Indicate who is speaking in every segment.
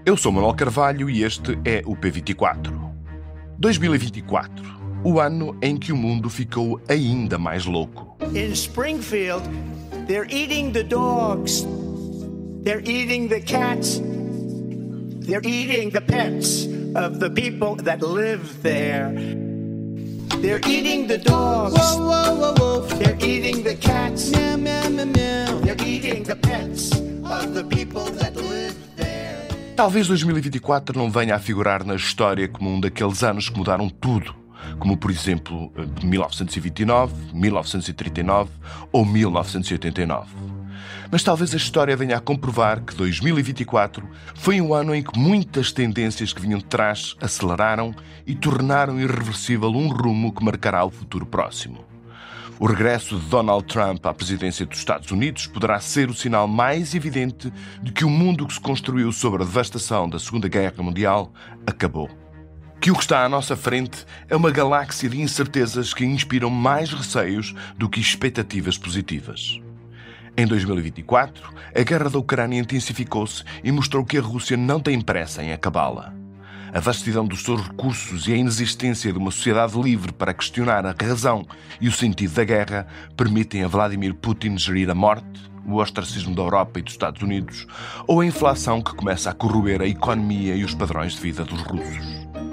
Speaker 1: Eu sou Manuel Carvalho e este é o P24. 2024, o ano em que o mundo ficou ainda mais louco.
Speaker 2: In Springfield, they're eating the dogs, they're eating the cats, they're eating the pets of the people that live there. They're eating the dogs, whoa, whoa, whoa, whoa. They're eating the cats, meow, meow, meow, meow. They're eating the pets of the people that live there.
Speaker 1: Talvez 2024 não venha a figurar na história como um daqueles anos que mudaram tudo, como por exemplo 1929, 1939 ou 1989. Mas talvez a história venha a comprovar que 2024 foi um ano em que muitas tendências que vinham de trás aceleraram e tornaram irreversível um rumo que marcará o futuro próximo. O regresso de Donald Trump à presidência dos Estados Unidos poderá ser o sinal mais evidente de que o mundo que se construiu sobre a devastação da Segunda Guerra Mundial acabou. Que o que está à nossa frente é uma galáxia de incertezas que inspiram mais receios do que expectativas positivas. Em 2024, a guerra da Ucrânia intensificou-se e mostrou que a Rússia não tem pressa em acabá-la. A vastidão dos seus recursos e a inexistência de uma sociedade livre para questionar a razão e o sentido da guerra permitem a Vladimir Putin gerir a morte, o ostracismo da Europa e dos Estados Unidos ou a inflação que começa a corroer a economia e os padrões de vida dos russos.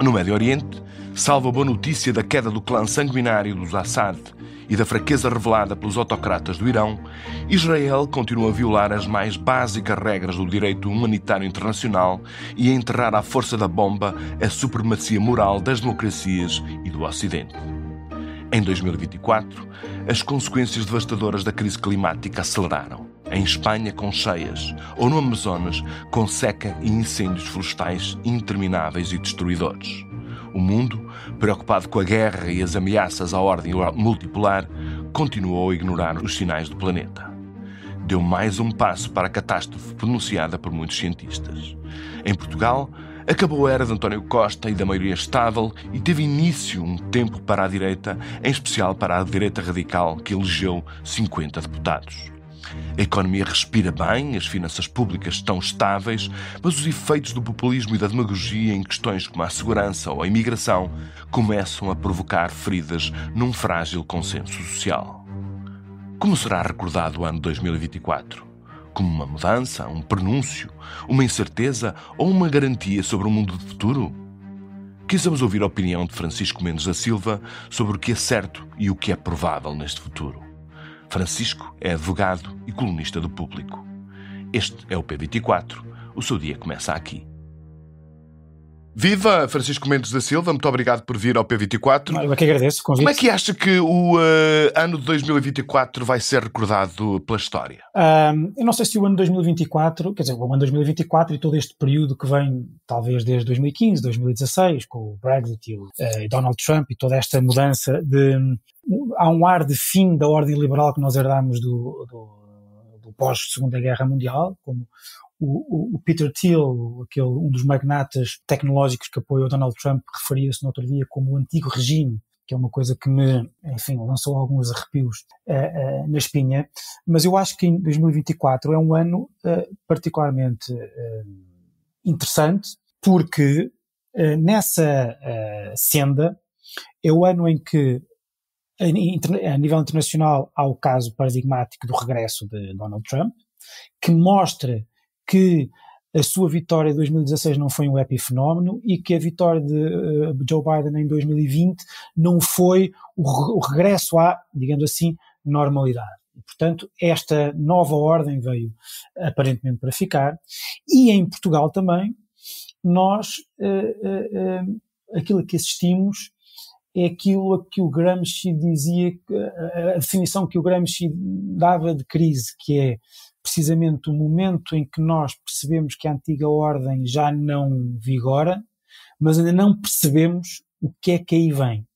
Speaker 1: No Médio Oriente, salvo a boa notícia da queda do clã sanguinário dos Assad e da fraqueza revelada pelos autocratas do Irão, Israel continua a violar as mais básicas regras do direito humanitário internacional e a enterrar à força da bomba a supremacia moral das democracias e do Ocidente. Em 2024, as consequências devastadoras da crise climática aceleraram. Em Espanha, com cheias, ou no Amazonas, com seca e incêndios florestais intermináveis e destruidores. O mundo, preocupado com a guerra e as ameaças à ordem multipolar, continuou a ignorar os sinais do planeta. Deu mais um passo para a catástrofe pronunciada por muitos cientistas. Em Portugal, acabou a era de António Costa e da maioria estável e teve início um tempo para a direita, em especial para a direita radical, que elegeu 50 deputados. A economia respira bem, as finanças públicas estão estáveis, mas os efeitos do populismo e da demagogia em questões como a segurança ou a imigração começam a provocar feridas num frágil consenso social. Como será recordado o ano 2024? Como uma mudança, um prenúncio, uma incerteza ou uma garantia sobre um mundo de futuro? Quisemos ouvir a opinião de Francisco Mendes da Silva sobre o que é certo e o que é provável neste futuro. Francisco é advogado e colunista do Público. Este é o P24. O seu dia começa aqui. Viva Francisco Mendes da Silva, muito obrigado por vir ao P24.
Speaker 3: Eu é que agradeço o convite.
Speaker 1: Como é que acha que o ano de 2024 vai ser recordado pela história?
Speaker 3: Eu não sei se o ano de 2024, quer dizer, o ano de 2024 e todo este período que vem, talvez desde 2015, 2016, com o Brexit e Donald Trump e toda esta mudança há um ar de fim da ordem liberal que nós herdámos do pós-Segunda Guerra Mundial, como o Peter Thiel, um dos magnatas tecnológicos que apoiou Donald Trump, referia-se no outro dia como o antigo regime, que é uma coisa que me, lançou alguns arrepios na espinha. Mas eu acho que em 2024 é um ano particularmente interessante, porque nessa senda é o ano em que, a nível internacional, há o caso paradigmático do regresso de Donald Trump, que mostra que a sua vitória em 2016 não foi um epifenómeno e que a vitória de Joe Biden em 2020 não foi o regresso à, digamos assim, normalidade. E, portanto, esta nova ordem veio aparentemente para ficar. E em Portugal também, nós, aquilo que assistimos é aquilo a que o Gramsci dizia, a definição que o Gramsci dava de crise, que é precisamente o momento em que nós percebemos que a antiga ordem já não vigora, mas ainda não percebemos o que é que aí vem.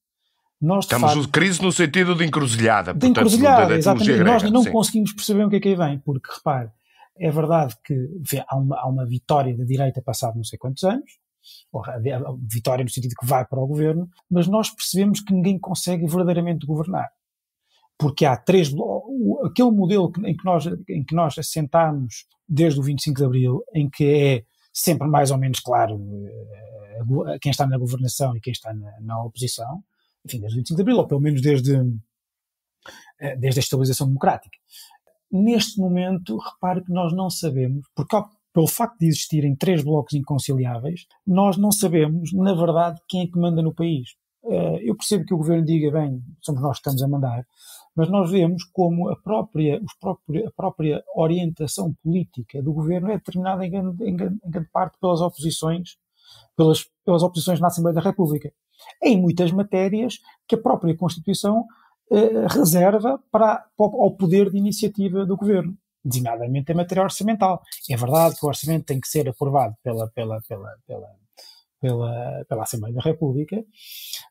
Speaker 3: Nós,
Speaker 1: estamos de crise no sentido de encruzilhada.
Speaker 3: De encruzilhada, exatamente. Grega, nós não conseguimos perceber o que é que aí vem, porque, repare, é verdade que há uma vitória da direita passado não sei quantos anos, ou a vitória no sentido que vai para o governo, mas nós percebemos que ninguém consegue verdadeiramente governar. Porque há aquele modelo em que nós assentámos desde o 25 de Abril, em que é sempre mais ou menos claro quem está na governação e quem está na oposição, enfim, desde o 25 de Abril, ou pelo menos desde a estabilização democrática. Neste momento, repare que nós não sabemos, porque pelo facto de existirem 3 blocos inconciliáveis, nós não sabemos, na verdade, quem é que manda no país. Eu percebo que o governo diga, bem, somos nós que estamos a mandar, mas nós vemos como a própria orientação política do governo é determinada em grande parte pelas oposições na Assembleia da República. Em muitas matérias que a própria Constituição reserva ao poder de iniciativa do governo, designadamente em matéria orçamental. É verdade que o orçamento tem que ser aprovado pela Assembleia da República,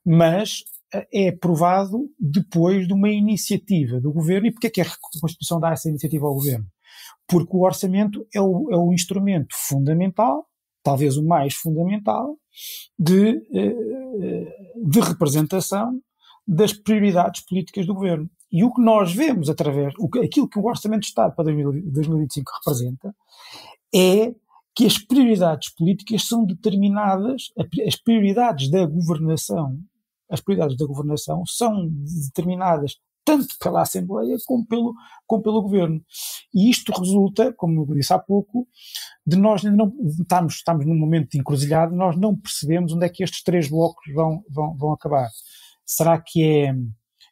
Speaker 3: mas é aprovado depois de uma iniciativa do governo. E porquê é que a Constituição dá essa iniciativa ao governo? Porque o orçamento é o instrumento fundamental, talvez o mais fundamental, de representação das prioridades políticas do governo. E o que nós vemos aquilo que o Orçamento de Estado para 2025 representa, é que as prioridades políticas são determinadas, as prioridades da governação são determinadas tanto pela Assembleia como pelo Governo. E isto resulta, como eu disse há pouco, de nós ainda não estamos num momento de encruzilhada, nós não percebemos onde é que estes 3 blocos vão acabar. Será que é...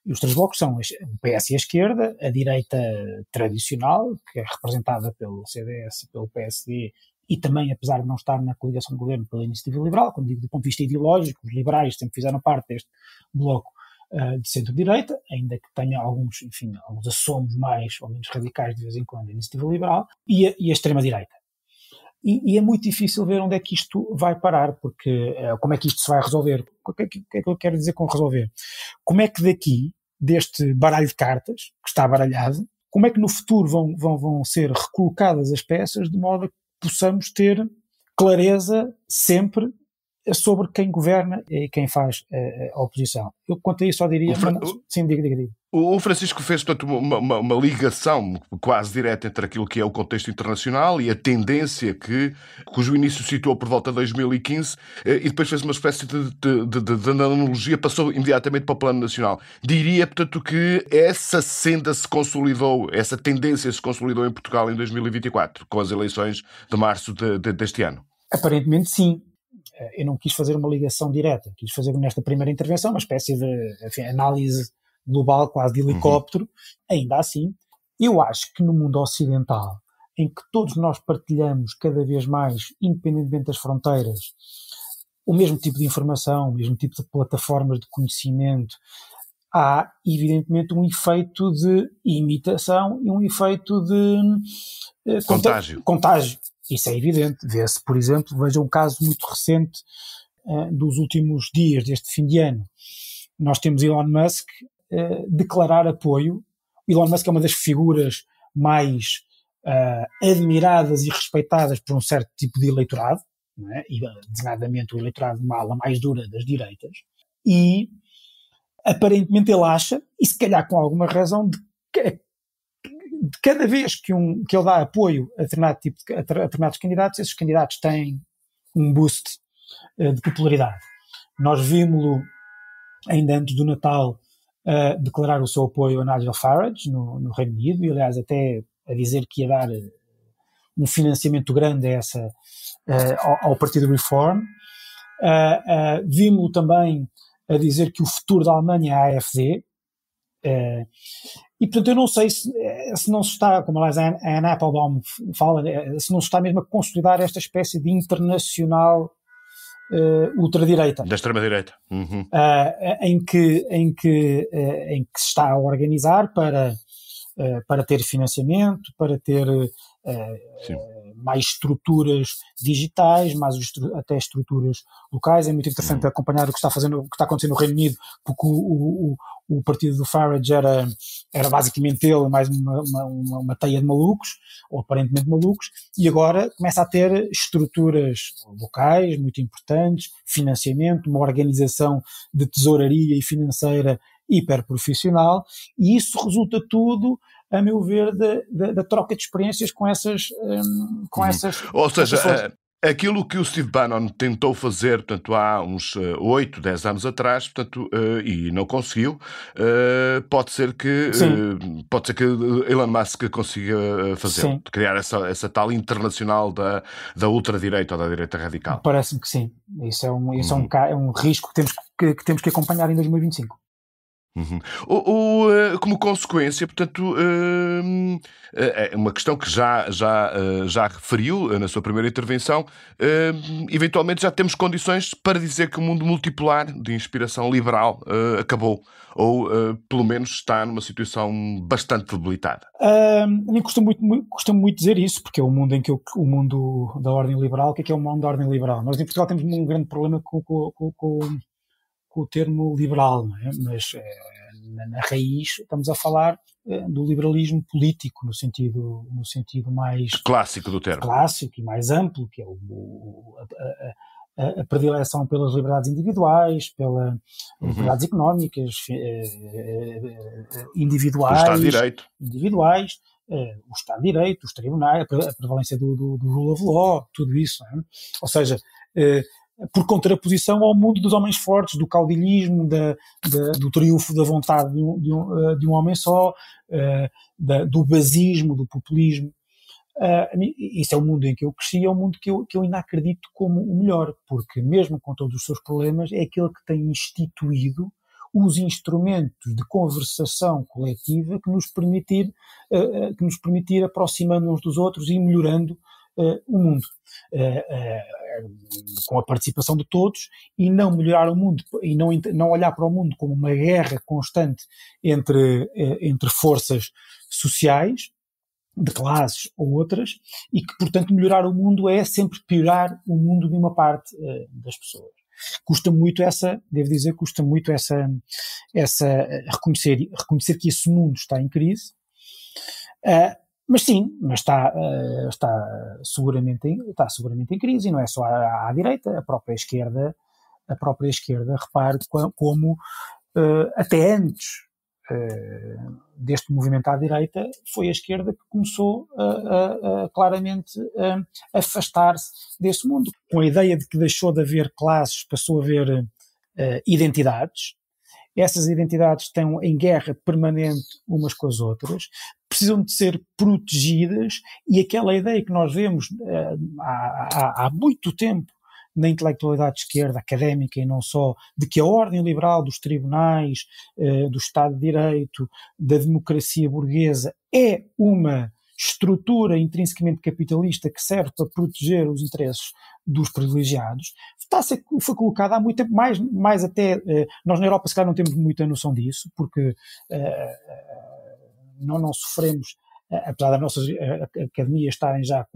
Speaker 3: Os 3 blocos são o PS e a esquerda, a direita tradicional, que é representada pelo CDS, pelo PSD, e também, apesar de não estar na coligação de governo, pela Iniciativa Liberal, como digo, do ponto de vista ideológico, os liberais sempre fizeram parte deste bloco de centro-direita, ainda que tenha alguns assomos mais ou menos radicais de vez em quando, a Iniciativa Liberal, e a extrema-direita. E é muito difícil ver onde é que isto vai parar, porque como é que isto se vai resolver? O que é que eu quero dizer com resolver? Como é que deste baralho de cartas, que está baralhado, como é que no futuro vão ser recolocadas as peças de modo a que possamos ter clareza sempre sobre quem governa e quem faz a oposição? Eu quanto a isso só diria... Sim, diga.
Speaker 1: O Francisco fez, portanto, uma ligação quase direta entre aquilo que é o contexto internacional e a tendência cujo início situou por volta de 2015 e depois fez uma espécie de analogia, passou imediatamente para o plano nacional. Diria, portanto, que essa senda se consolidou, essa tendência se consolidou em Portugal em 2024, com as eleições de março deste ano.
Speaker 3: Aparentemente sim. Eu não quis fazer uma ligação direta, quis fazer nesta primeira intervenção uma espécie de análise global, quase de helicóptero. Ainda assim, eu acho que no mundo ocidental, em que todos nós partilhamos cada vez mais, independentemente das fronteiras, o mesmo tipo de informação, o mesmo tipo de plataformas de conhecimento, há evidentemente um efeito de imitação e um efeito de contágio. Isso é evidente. Vê-se, por exemplo, veja um caso muito recente dos últimos dias, deste fim de ano. Nós temos Elon Musk declarar apoio. Elon Musk é uma das figuras mais admiradas e respeitadas por um certo tipo de eleitorado, não é? E designadamente o eleitorado de uma ala mais dura das direitas. E aparentemente ele acha, e se calhar com alguma razão, de cada vez que ele dá apoio a determinados candidatos, esses candidatos têm um boost de popularidade. Nós vimos-lo ainda antes do Natal declarar o seu apoio a Nigel Farage no Reino Unido, e aliás até a dizer que ia dar um financiamento grande ao Partido Reform. Vimos-lo também a dizer que o futuro da Alemanha é a AfD. E portanto eu não sei se não se está, como aliás a Anna Applebaum fala, se não se está mesmo a consolidar esta espécie de internacional ultradireita.
Speaker 1: Da extrema-direita.
Speaker 3: Em que se está a organizar para ter financiamento, para ter mais estruturas digitais, até estruturas locais. É muito interessante acompanhar o que está acontecendo no Reino Unido, porque o partido do Farage era basicamente ele, mais uma teia de malucos, ou aparentemente malucos, e agora começa a ter estruturas locais muito importantes, financiamento, uma organização de tesouraria e financeira hiperprofissional, e isso resulta tudo, a meu ver, da troca de experiências com essas...
Speaker 1: Ou seja, Aquilo que o Steve Bannon tentou fazer, portanto, há uns 8, 10 anos atrás, portanto, e não conseguiu, pode ser que Elon Musk consiga fazê-lo, de criar essa tal internacional da ultradireita ou da direita radical.
Speaker 3: Parece-me que sim. Isso é um risco que temos que acompanhar em 2025.
Speaker 1: Como consequência, portanto, é uma questão que já referiu na sua primeira intervenção, eventualmente já temos condições para dizer que o mundo multipolar de inspiração liberal acabou, ou pelo menos está numa situação bastante debilitada.
Speaker 3: A mim custa-me muito dizer isso, porque é o mundo em que o mundo da ordem liberal, o que é o mundo da ordem liberal? Nós em Portugal temos um grande problema com o termo liberal, não é? Mas na raiz estamos a falar do liberalismo político, no sentido mais
Speaker 1: clássico do termo.
Speaker 3: Clássico e mais amplo, que é a predileção pelas liberdades individuais, pelas liberdades económicas, individuais.
Speaker 1: O Estado de Direito.
Speaker 3: O Estado de Direito, os tribunais, a prevalência do rule of law, tudo isso, não é? Ou seja, por contraposição ao mundo dos homens fortes, do caudilhismo, do triunfo da vontade de um homem só, do basismo, do populismo. Isso é o mundo em que eu cresci, é um mundo que eu ainda acredito como o melhor, porque mesmo com todos os seus problemas, é aquele que tem instituído os instrumentos de conversação coletiva que nos permitir aproximando uns dos outros e melhorando o mundo, com a participação de todos, e não melhorar o mundo, e não olhar para o mundo como uma guerra constante entre forças sociais, de classes ou outras, e que, portanto, melhorar o mundo é sempre piorar o mundo de uma parte das pessoas. Custa muito reconhecer que esse mundo está em crise, mas está seguramente em crise, e não é só à direita, a própria esquerda, repare como até antes deste movimento à direita, foi a esquerda que começou claramente a afastar-se desse mundo, com a ideia de que deixou de haver classes, passou a haver identidades. Essas identidades estão em guerra permanente umas com as outras, precisam de ser protegidas, e aquela ideia que nós vemos há muito tempo na intelectualidade de esquerda, académica e não só, de que a ordem liberal dos tribunais, do Estado de Direito, da democracia burguesa, é uma estrutura intrinsecamente capitalista que serve para proteger os interesses dos privilegiados, foi colocada há muito tempo, mais até, nós na Europa se calhar não temos muita noção disso, porque não sofremos, apesar das nossas academias estarem já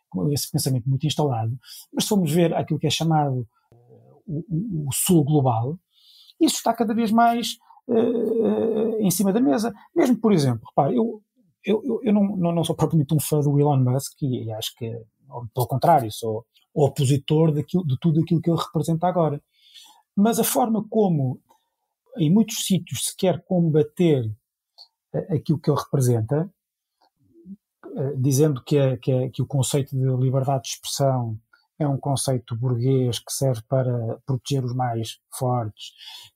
Speaker 3: com esse pensamento muito instalado, mas se formos ver aquilo que é chamado o sul global, isso está cada vez mais em cima da mesa. Mesmo, por exemplo, repare, eu não sou propriamente um fã do Elon Musk, e acho que, pelo contrário, sou opositor de tudo aquilo que ele representa agora. Mas a forma como, em muitos sítios, se quer combater aquilo que ele representa, dizendo que o conceito de liberdade de expressão é um conceito burguês que serve para proteger os mais fortes,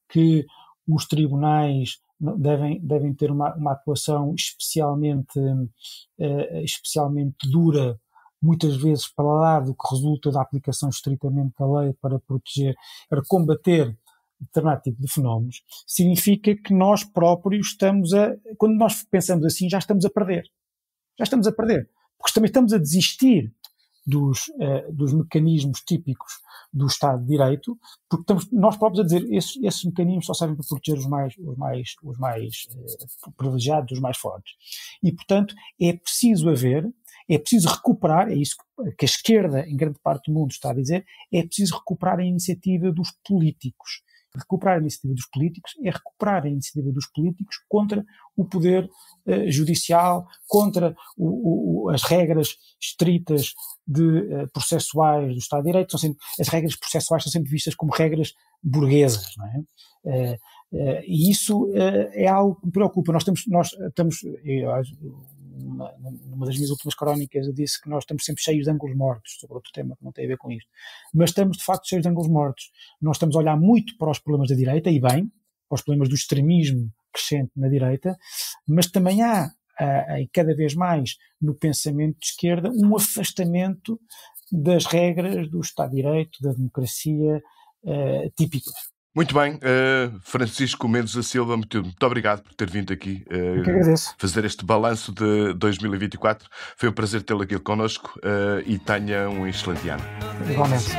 Speaker 3: que os tribunais devem ter uma atuação especialmente dura, muitas vezes para lá do que resulta da aplicação estritamente da lei para combater determinado tipo de fenómenos, significa que nós próprios quando nós pensamos assim, já estamos a perder, porque também estamos a desistir dos mecanismos típicos do Estado de Direito, porque estamos nós próprios a dizer esses mecanismos só servem para proteger os mais privilegiados, os mais fortes. E, portanto, é preciso recuperar, é isso que a esquerda, em grande parte do mundo, está a dizer, é preciso recuperar a iniciativa dos políticos. Recuperar a iniciativa dos políticos é recuperar a iniciativa dos políticos contra o poder judicial, contra as regras estritas processuais do Estado de Direito. As regras processuais são sempre vistas como regras burguesas, não é? E isso é algo que me preocupa. Nós estamos numa das minhas últimas crónicas eu disse que nós estamos sempre cheios de ângulos mortos, sobre outro tema que não tem a ver com isto, mas estamos de facto cheios de ângulos mortos. Nós estamos a olhar muito para os problemas da direita, e bem, para os problemas do extremismo crescente na direita, mas também há cada vez mais no pensamento de esquerda um afastamento das regras do Estado de Direito, da democracia típicas.
Speaker 1: Muito bem, Francisco Mendes da Silva, muito obrigado por ter vindo aqui fazer este balanço de 2024. Foi um prazer tê-lo aqui connosco e tenha um excelente ano.
Speaker 3: Igualmente.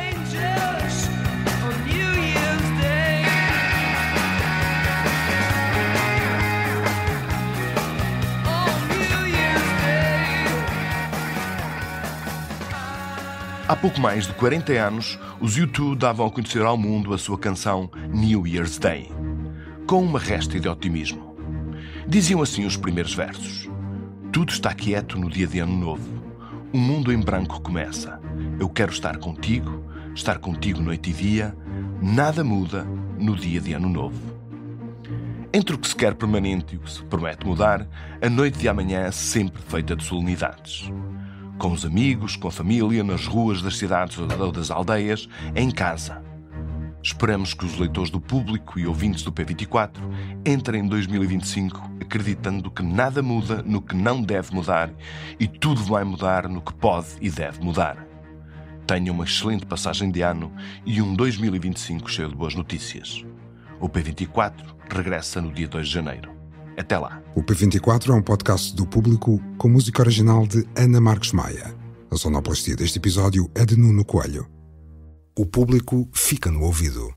Speaker 1: Há pouco mais de 40 anos, os U2 davam a conhecer ao mundo a sua canção New Year's Day, com uma réstia de otimismo. Diziam assim os primeiros versos: tudo está quieto no dia de Ano Novo. O mundo em branco começa. Eu quero estar contigo noite e dia. Nada muda no dia de Ano Novo. Entre o que se quer permanente e o que se promete mudar, a noite de amanhã é sempre feita de solenidades. Com os amigos, com a família, nas ruas das cidades ou das aldeias, em casa. Esperamos que os leitores do Público e ouvintes do P24 entrem em 2025 acreditando que nada muda no que não deve mudar e tudo vai mudar no que pode e deve mudar. Tenham uma excelente passagem de ano e um 2025 cheio de boas notícias. O P24 regressa no dia 2 de janeiro. Até lá.
Speaker 4: O P24 é um podcast do Público com música original de Ana Marques Maia. A sonoplastia deste episódio é de Nuno Coelho. O Público fica no ouvido.